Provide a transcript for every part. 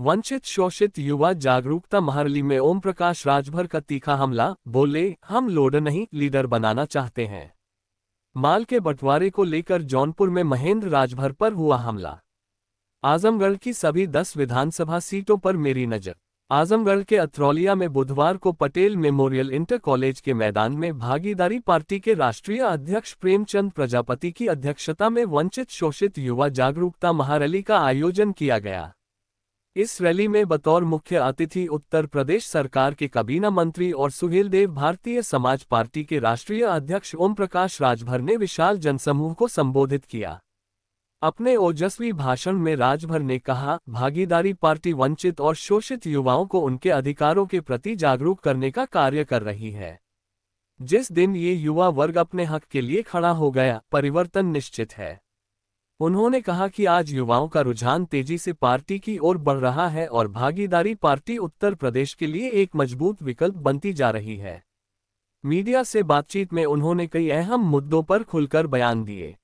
वंचित शोषित युवा जागरूकता महारली में ओम प्रकाश राजभर का तीखा हमला, बोले हम लोडर नहीं लीडर बनाना चाहते हैं। माल के बंटवारे को लेकर जौनपुर में महेंद्र राजभर पर हुआ हमला। आजमगढ़ की सभी 10 विधानसभा सीटों पर मेरी नजर। आजमगढ़ के अथरौलिया में बुधवार को पटेल मेमोरियल इंटर कॉलेज के मैदान में भागीदारी पार्टी के राष्ट्रीय अध्यक्ष प्रेमचंद प्रजापति की अध्यक्षता में वंचित शोषित युवा जागरूकता महारैली का आयोजन किया गया। इस रैली में बतौर मुख्य अतिथि उत्तर प्रदेश सरकार के काबीना मंत्री और सुहेलदेव भारतीय समाज पार्टी के राष्ट्रीय अध्यक्ष ओम प्रकाश राजभर ने विशाल जनसमूह को संबोधित किया। अपने ओजस्वी भाषण में राजभर ने कहा, भागीदारी पार्टी वंचित और शोषित युवाओं को उनके अधिकारों के प्रति जागरूक करने का कार्य कर रही है। जिस दिन ये युवा वर्ग अपने हक के लिए खड़ा हो गया, परिवर्तन निश्चित है। उन्होंने कहा कि आज युवाओं का रुझान तेजी से पार्टी की ओर बढ़ रहा है और भागीदारी पार्टी उत्तर प्रदेश के लिए एक मजबूत विकल्प बनती जा रही है। मीडिया से बातचीत में उन्होंने कई अहम मुद्दों पर खुलकर बयान दिए।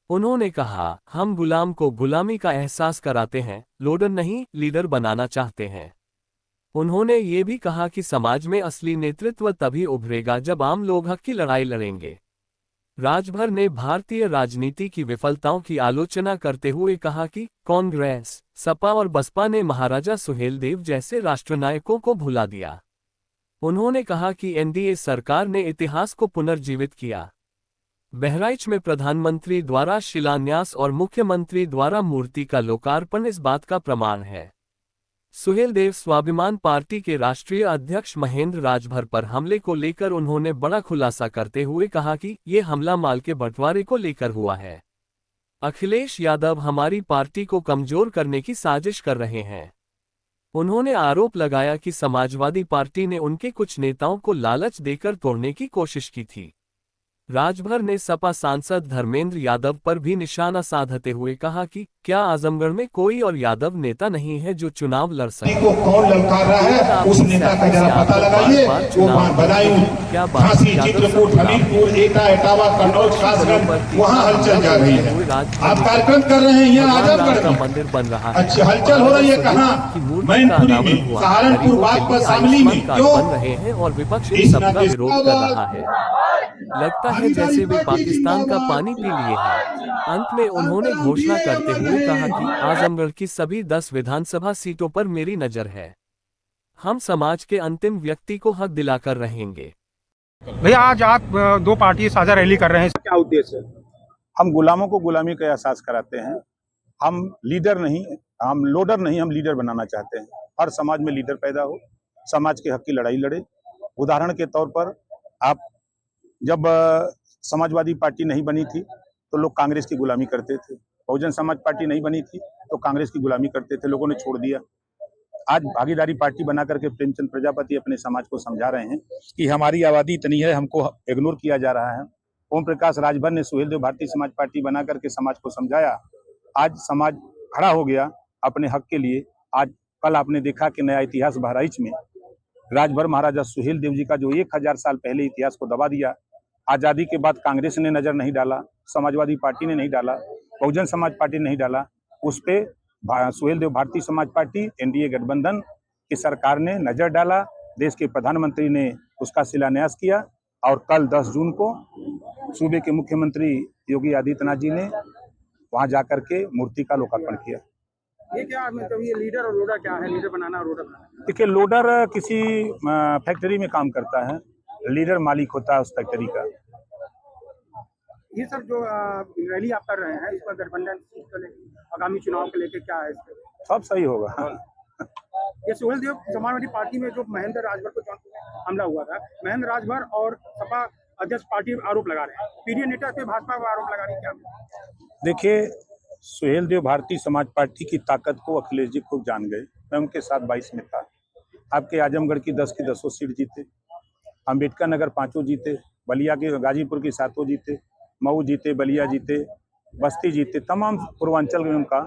उन्होंने कहा, हम गुलाम को गुलामी का एहसास कराते हैं, लोडर नहीं लीडर बनाना चाहते हैं। उन्होंने ये भी कहा कि समाज में असली नेतृत्व तभी उभरेगा जब आम लोग हक की लड़ाई लड़ेंगे। राजभर ने भारतीय राजनीति की विफलताओं की आलोचना करते हुए कहा कि कांग्रेस, सपा और बसपा ने महाराजा सुहेलदेव जैसे राष्ट्रनायकों को भुला दिया। उन्होंने कहा कि एनडीए सरकार ने इतिहास को पुनर्जीवित किया। बहराइच में प्रधानमंत्री द्वारा शिलान्यास और मुख्यमंत्री द्वारा मूर्ति का लोकार्पण इस बात का प्रमाण है। सुहेलदेव स्वाभिमान पार्टी के राष्ट्रीय अध्यक्ष महेंद्र राजभर पर हमले को लेकर उन्होंने बड़ा खुलासा करते हुए कहा कि ये हमला माल के बंटवारे को लेकर हुआ है। अखिलेश यादव हमारी पार्टी को कमजोर करने की साजिश कर रहे हैं। उन्होंने आरोप लगाया कि समाजवादी पार्टी ने उनके कुछ नेताओं को लालच देकर तोड़ने की कोशिश की थी। राजभर ने सपा सांसद धर्मेंद्र यादव पर भी निशाना साधते हुए कहा कि क्या आजमगढ़ में कोई और यादव नेता नहीं है जो चुनाव लड़ सके। को कौन ललकार रहा है उस नेता का जरा पता लगाइए। वो बदायूं, झांसी, चित्रकूट, हमीरपुर, एटा, इटावा, कन्नौज, कासगंज वहाँ हलचल जा रही है। आप कार्यक्रम कर रहे हैं यहाँ आजमगढ़ का मंदिर बन रहा है। अच्छी हलचल हो रही है। कहाँ? मैनपुरी में, सहारनपुर, बागपत, शामली में क्यों बन रहे हैं और विपक्ष इन सबका विरोध कर रहा है। लगता है जैसे वे पाकिस्तान का पानी पी लिए हैं। अंत में उन्होंने घोषणा करते हुए कहा कि आजमगढ़ की सभी 10 विधानसभा सीटों पर मेरी नजर है। हम समाज के अंतिम व्यक्ति को हक दिलाकर रहेंगे। भैया आज आप 2 पार्टी साझा रैली कर रहे हैं, क्या उद्देश्य है? हम गुलामों को गुलामी का एहसास कराते हैं। हम लीडर नहीं, हम लोडर नहीं, हम लीडर बनाना चाहते हैं। हर समाज में लीडर पैदा हो, समाज के हक की लड़ाई लड़े। उदाहरण के तौर पर आप जब समाजवादी पार्टी नहीं बनी थी तो लोग कांग्रेस की गुलामी करते थे। बहुजन समाज पार्टी नहीं बनी थी तो कांग्रेस की गुलामी करते थे, लोगों ने छोड़ दिया। आज भागीदारी पार्टी बना करके प्रेमचंद प्रजापति अपने समाज को समझा रहे हैं कि हमारी आबादी इतनी है, हमको इग्नोर किया जा रहा है। ओम प्रकाश राजभर ने सुहेलदेव भारतीय समाज पार्टी बना करके समाज को समझाया। आज समाज खड़ा हो गया अपने हक के लिए। आज कल आपने देखा कि नया इतिहास बहराइच में राजभर महाराजा सुहेलदेव जी का जो 1000 साल पहले इतिहास को दबा दिया। आजादी के बाद कांग्रेस ने नजर नहीं डाला, समाजवादी पार्टी ने नहीं डाला, बहुजन समाज पार्टी ने नहीं डाला। उस पे सुहेलदेव भारतीय समाज पार्टी, एनडीए गठबंधन की सरकार ने नजर डाला। देश के प्रधानमंत्री ने उसका शिलान्यास किया और कल 10 जून को सूबे के मुख्यमंत्री योगी आदित्यनाथ जी ने वहां जाकर के मूर्ति का लोकार्पण किया। ये क्या मतलब ये लीडर और लोडर क्या है? लीडर बनाना और लोडर बनाना? देखिए, लोडर किसी फैक्ट्री में काम करता है, लीडर मालिक होता है उस फैक्ट्री का। ये सब जो रैली आप कर रहे हैं, इसमें गठबंधन आगामी चुनाव को लेकर क्या है? सब सही होगा। ये सुहेलदेव समाजवादी पार्टी में जो महेंद्र राजभर को हमला हुआ था, महेंद्र राजभर और सपा अध्यक्ष पार्टी आरोप लगा रहे हैं, पीडीए नेता पे भाजपा को आरोप लगा रही है, क्या? देखिए, सुहेलदेव भारतीय समाज पार्टी की ताकत को अखिलेश जी खूब जान गए। मैं उनके साथ 22 में था। आपके आजमगढ़ की 10 की 10 सीट जीते, अम्बेडकर नगर 5 जीते, बलिया के गाजीपुर की 7 जीते, मऊ जीते, बलिया जीते, बस्ती जीते, तमाम पूर्वांचल में उनका।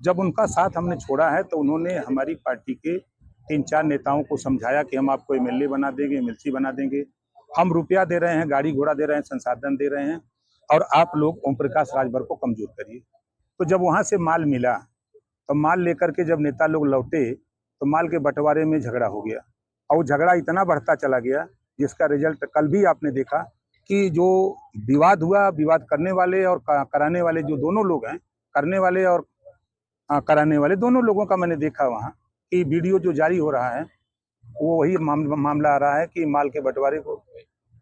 जब उनका साथ हमने छोड़ा है तो उन्होंने हमारी पार्टी के 3-4 नेताओं को समझाया कि हम आपको एमएलए बना देंगे, एमएलसी बना देंगे, हम रुपया दे रहे हैं, गाड़ी घोड़ा दे रहे हैं, संसाधन दे रहे हैं, और आप लोग ओम प्रकाश राजभर को कमजोर करिए। तो जब वहां से माल मिला तो माल लेकर के जब नेता लोग लौटे तो माल के बंटवारे में झगड़ा हो गया और वो झगड़ा इतना बढ़ता चला गया जिसका रिजल्ट कल भी आपने देखा कि जो विवाद हुआ, विवाद करने वाले और कराने वाले जो दोनों लोग हैं, करने वाले और कराने वाले दोनों लोगों का मैंने देखा वहाँ कि वीडियो जो जारी हो रहा है वो वही मामला आ रहा है कि माल के बंटवारे को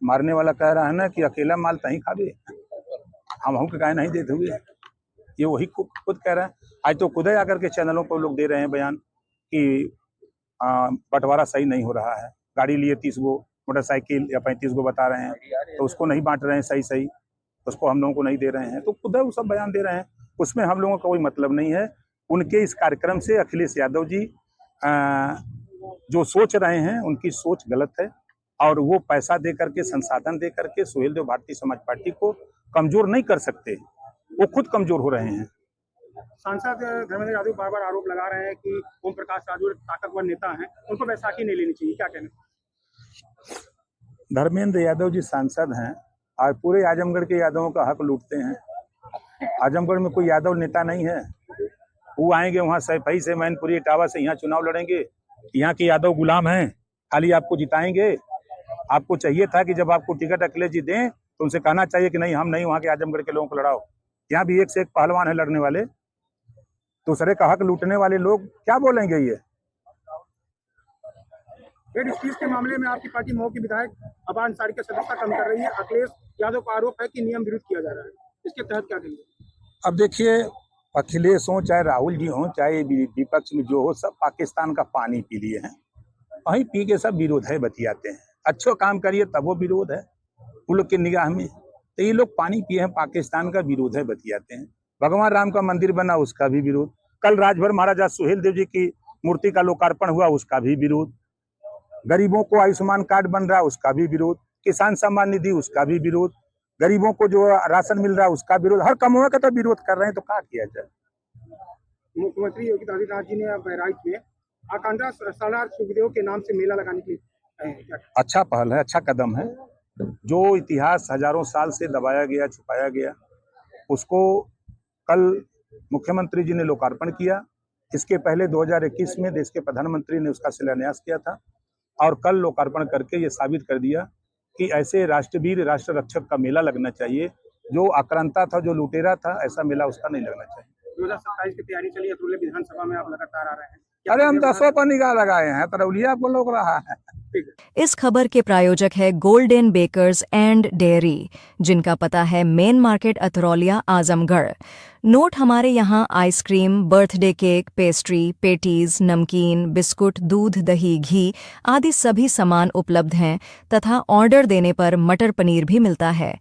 मारने वाला कह रहा है ना कि अकेला माल तहीं खाबे, हम के काहे नहीं देते हुए, ये वही खुद कह रहा है। आज तो खुद ही आकर के चैनलों पर लोग दे रहे हैं बयान कि बंटवारा सही नहीं हो रहा है, गाड़ी लिए 30 गो मोटरसाइकिल या 35 गो बता रहे हैं तो उसको नहीं बांट रहे हैं सही, उसको हम लोगों को नहीं दे रहे हैं, तो खुद वो सब बयान दे रहे हैं, उसमें हम लोगों का कोई मतलब नहीं है। उनके इस कार्यक्रम से अखिलेश यादव जी जो सोच रहे हैं उनकी सोच गलत है और वो पैसा दे करके, संसाधन दे करके सुहेल देव भारतीय समाज पार्टी को कमजोर नहीं कर सकते, वो खुद कमजोर हो रहे हैं। सांसद धर्मेंद्र यादव बार बार आरोप लगा रहे हैं कि ओम प्रकाश राजभर ताकतवर नेता हैं, उनको बैसाखी नहीं लेनी चाहिए, क्या कहना? धर्मेंद्र यादव जी सांसद हैं और पूरे आजमगढ़ के यादवों का हक लूटते हैं। आजमगढ़ में कोई यादव नेता नहीं है, वो आएंगे वहाँ सैफई से, मैनपुरी, इटावा से यहाँ चुनाव लड़ेंगे, यहाँ के यादव गुलाम हैं, खाली आपको जिताएंगे। आपको चाहिए था कि जब आपको टिकट अखिलेश जी दें तो उनसे कहना चाहिए कि नहीं, हम नहीं, वहाँ के आजमगढ़ के लोगों को लड़ाओ। यहाँ भी एक से एक पहलवान है लड़ने वाले, दूसरे का हक लूटने वाले लोग क्या बोलेंगे? ये स्पीच के मामले में आपकी पार्टी मऊ की विधायक अबा अंसारी की सदस्यता कम कर रही है, अखिलेश यादव का आरोप है कि नियम विरुद्ध किया जा रहा है, इसके तहत क्या कहेंगे? अब देखिए, अखिलेश हो चाहे राहुल जी हो चाहे विपक्ष में जो हो, सब पाकिस्तान का पानी पी लिए हैं, वहीं पी के सब विरोध है बतियाते हैं। अच्छो काम करिए तब वो विरोध है उन लोग की निगाह में, तो ये लोग पानी पिए हैं, पाकिस्तान का विरोध है बतियाते हैं। भगवान राम का मंदिर बना, उसका भी विरोध। कल राजभर महाराजा सुहेल देव जी की मूर्ति का लोकार्पण हुआ, उसका भी विरोध। गरीबों को आयुष्मान कार्ड बन रहा, उसका भी विरोध। किसान सम्मान निधि, उसका भी विरोध। गरीबों को जो राशन मिल रहा है, उसका विरोध। हर कमों का तो विरोध कर रहे हैं, तो क्या किया जाए? मुख्यमंत्री योगी आदित्यनाथ जी ने बहराइच में आकांक्षा सालार सुखदेव के नाम से मेला लगाने के लिए अच्छा पहल है, अच्छा कदम है। जो इतिहास हजारों साल से दबाया गया, छुपाया गया, उसको कल मुख्यमंत्री जी ने लोकार्पण किया। इसके पहले 2021 में देश के प्रधानमंत्री ने उसका शिलान्यास किया था और कल लोकार्पण करके ये साबित कर दिया कि ऐसे राष्ट्रवीर, राष्ट्र रक्षक का मेला लगना चाहिए। जो आक्रांता था, जो लुटेरा था, ऐसा मेला उसका नहीं लगना चाहिए। 2027 की तैयारी चली है, अतुल्य विधानसभा में आप लगातार आ रहे हैं। अरे हम 10 पर निगाह लगाए हैं, तरौलिया आपको लोग रहा है। इस खबर के प्रायोजक है गोल्डन बेकर्स एंड डेयरी, जिनका पता है main market Atraulia, Azamgarh. Note हमारे यहाँ ice cream, birthday cake, pastry, patties, नमकीन, बिस्कुट, दूध, दही, घी आदि सभी सामान उपलब्ध हैं तथा ऑर्डर देने पर मटर पनीर भी मिलता है।